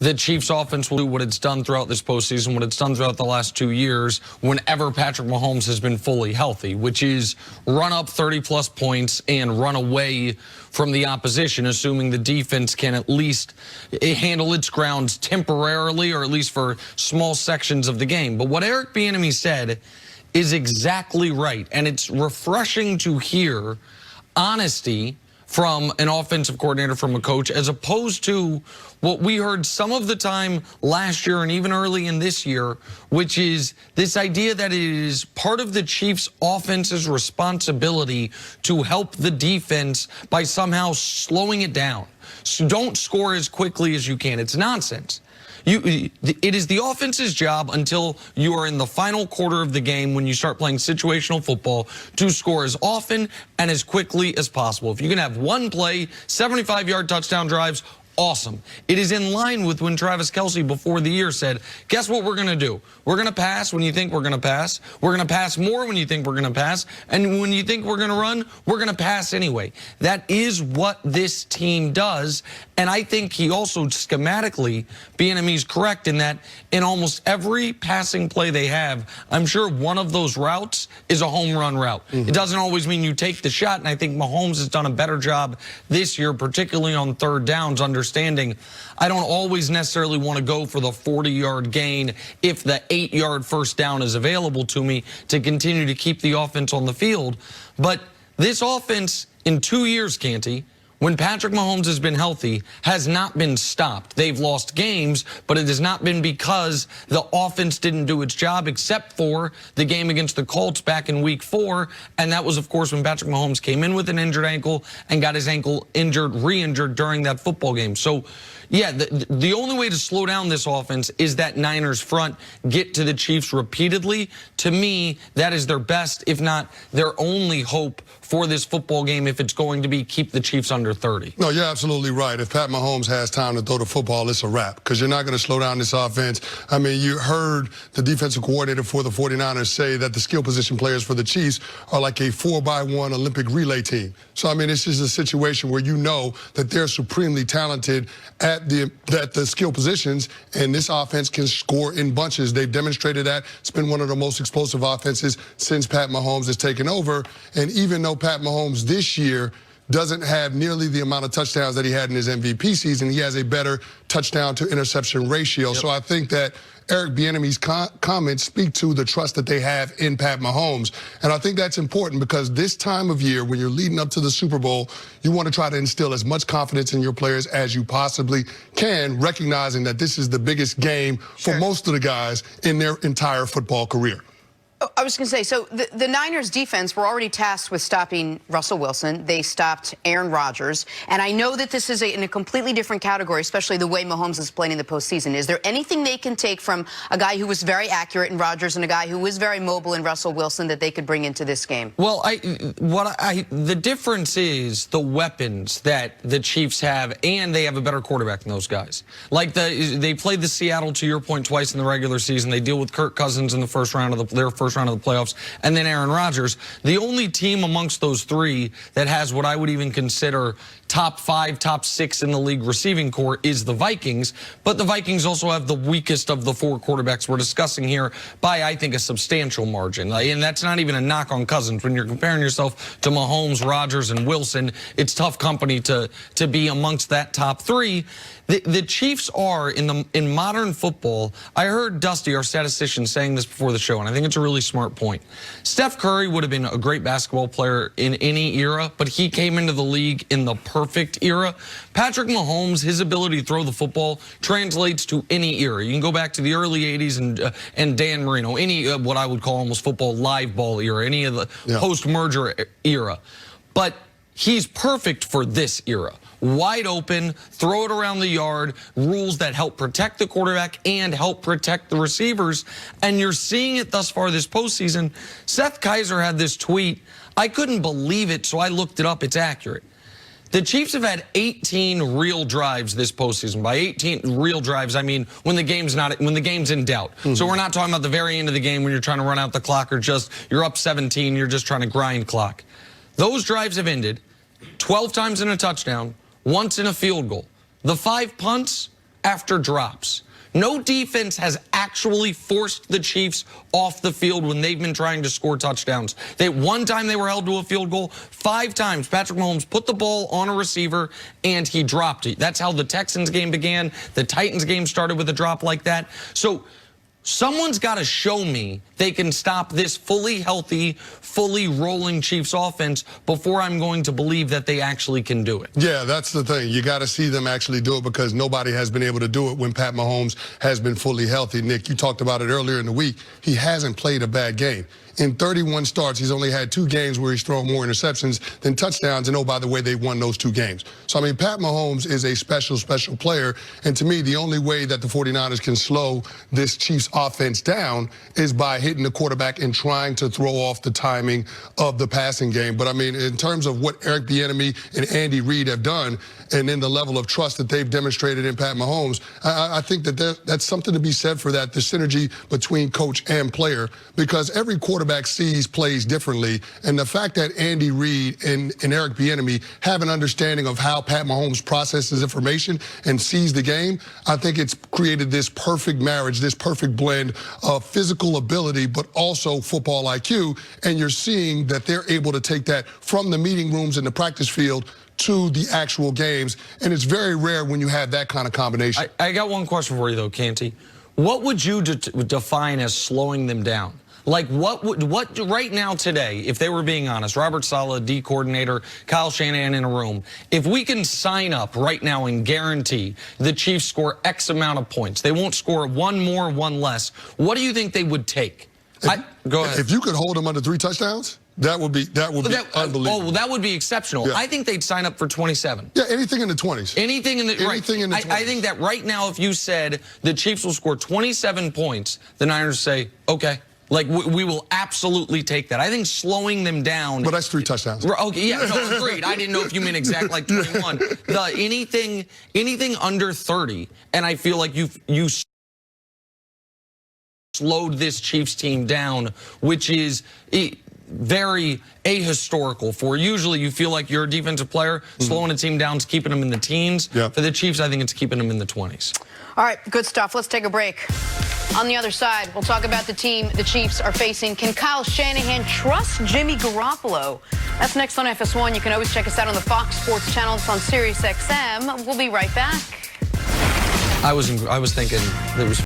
the Chiefs offense will do what it's done throughout this postseason, what it's done throughout the last 2 years whenever Patrick Mahomes has been fully healthy, which is run up 30-plus points and run away from the opposition, assuming the defense can at least handle its grounds temporarily or at least for small sections of the game. But what Eric Bieniemy said is exactly right, and it's refreshing to hear honesty from an offensive coordinator, from a coach, as opposed to what we heard some of the time last year and even early in this year, which is this idea that it is part of the Chiefs' offense's responsibility to help the defense by somehow slowing it down. So don't score as quickly as you can. It's nonsense. It is the offense's job until you are in the final quarter of the game, when you start playing situational football, to score as often and as quickly as possible. If you can have one play, 75-yard touchdown drives, awesome. It is in line with when Travis Kelce before the year said, guess what we're going to do? We're going to pass when you think we're going to pass. We're going to pass more when you think we're going to pass. And when you think we're going to run, we're going to pass anyway. That is what this team does. And I think he also schematically, Bieniemy's correct in that in almost every passing play they have, I'm sure one of those routes is a home run route. It doesn't always mean you take the shot. And I think Mahomes has done a better job this year, particularly on third downs, understanding I don't always necessarily want to go for the 40-yard gain if the 8-yard first down is available to me to continue to keep the offense on the field. But this offense in 2 years, Canty, when Patrick Mahomes has been healthy, has not been stopped. They've lost games, but it has not been because the offense didn't do its job, except for the game against the Colts back in week 4. And that was, of course, when Patrick Mahomes came in with an injured ankle and got his ankle re-injured during that football game. So, yeah, the only way to slow down this offense is that Niners front get to the Chiefs repeatedly. To me, that is their best, if not their only hope for this football game, if it's going to be keep the Chiefs under 30. No, you're absolutely right. If Pat Mahomes has time to throw the football, it's a wrap, because you're not going to slow down this offense. I mean, you heard the defensive coordinator for the 49ers say that the skill position players for the Chiefs are like a 4x1 Olympic relay team. So, I mean, this is a situation where you know that they're supremely talented at the skill positions, and this offense can score in bunches. They've demonstrated that. It's been one of the most explosive offenses since Pat Mahomes has taken over. And even though Pat Mahomes this year doesn't have nearly the amount of touchdowns that he had in his MVP season, he has a better touchdown to interception ratio. Yep. So I think that Eric Bieniemy's comments speak to the trust that they have in Pat Mahomes. And I think that's important, because this time of year, when you're leading up to the Super Bowl, you want to try to instill as much confidence in your players as you possibly can, recognizing that this is the biggest game for most of the guys in their entire football career. I was going to say, so the Niners defense were already tasked with stopping Russell Wilson. They stopped Aaron Rodgers. And I know that this is in a completely different category, especially the way Mahomes is playing in the postseason. Is there anything they can take from a guy who was very accurate in Rodgers and a guy who was very mobile in Russell Wilson that they could bring into this game? Well, the difference is the weapons that the Chiefs have, and they have a better quarterback than those guys. Like they played the Seattle, to your point, twice in the regular season. They deal with Kirk Cousins in the first round of their first round of the playoffs, and then Aaron Rodgers. The only team amongst those three that has what I would even consider top 5, top 6 in the league receiving core is the Vikings, but the Vikings also have the weakest of the 4 quarterbacks we're discussing here by, I think, a substantial margin. And that's not even a knock on Cousins. When you're comparing yourself to Mahomes, Rodgers, and Wilson, it's tough company to be amongst that top 3. The Chiefs are, in modern football, I heard Dusty, our statistician, saying this before the show, and I think it's a really smart point. Steph Curry would have been a great basketball player in any era, but he came into the league in the perfect era. Patrick Mahomes, his ability to throw the football translates to any era. You can go back to the early 80s and Dan Marino, any what I would call almost football live ball era, any of the post-merger era. But he's perfect for this era. Wide open, throw it around the yard, rules that help protect the quarterback and help protect the receivers. And you're seeing it thus far this postseason. Seth Kaiser had this tweet. I couldn't believe it, so I looked it up. It's accurate. The Chiefs have had 18 real drives this postseason. By 18 real drives, I mean when the game's in doubt. So we're not talking about the very end of the game when you're trying to run out the clock, or just you're up 17, you're just trying to grind clock. Those drives have ended 12 times in a touchdown, once in a field goal. The 5 punts, after drops. No defense has actually forced the Chiefs off the field when they've been trying to score touchdowns. One time they were held to a field goal. 5 times Patrick Mahomes put the ball on a receiver and he dropped it. That's how the Texans game began. The Titans game started with a drop like that. So someone's got to show me they can stop this fully healthy, fully rolling Chiefs offense before I'm going to believe that they actually can do it. Yeah, that's the thing. You got to see them actually do it because nobody has been able to do it when Pat Mahomes has been fully healthy. Nick, you talked about it earlier in the week. He hasn't played a bad game. In 31 starts, he's only had 2 games where he's thrown more interceptions than touchdowns. And oh, by the way, they won those 2 games. So, I mean, Pat Mahomes is a special, special player. And to me, the only way that the 49ers can slow this Chiefs offense down is by hitting the quarterback and trying to throw off the timing of the passing game. But, I mean, in terms of what Eric Bieniemy and Andy Reid have done and in the level of trust that they've demonstrated in Pat Mahomes, I think that that's something to be said for that, the synergy between coach and player, because every quarterback sees plays differently. And the fact that Andy Reid and Eric Bieniemy have an understanding of how Pat Mahomes processes information and sees the game, I think it's created this perfect marriage, this perfect blend of physical ability, but also football IQ. And you're seeing that they're able to take that from the meeting rooms and the practice field to the actual games. And it's very rare when you have that kind of combination. I got one question for you, though, Canty. What would you define as slowing them down? Like, what right now today, if they were being honest, Robert Saleh, D coordinator, Kyle Shanahan in a room, if we can sign up right now and guarantee the Chiefs score X amount of points, they won't score 1 more, 1 less, what do you think they would take? Go ahead. If you could hold them under 3 touchdowns, that would be unbelievable. Oh, well, that would be exceptional. Yeah. I think they'd sign up for 27. Yeah, anything in the 20s. Anything in the 20s. I think that right now, if you said the Chiefs will score 27 points, the Niners say, okay. Like, we will absolutely take that. I think slowing them down. But that's 3 touchdowns. Okay, yeah, no, agreed. I didn't know if you meant exact like 21. Anything under 30, and I feel like you slowed this Chiefs team down, which is very ahistorical for. Usually you feel like you're a defensive player, slowing a team down is keeping them in the teens. Yeah. For the Chiefs, I think it's keeping them in the 20s. All right, good stuff. Let's take a break. On the other side, we'll talk about the team the Chiefs are facing. Can Kyle Shanahan trust Jimmy Garoppolo? That's next on FS1. You can always check us out on the Fox Sports channel. It's on Sirius XM. We'll be right back. I was thinking there was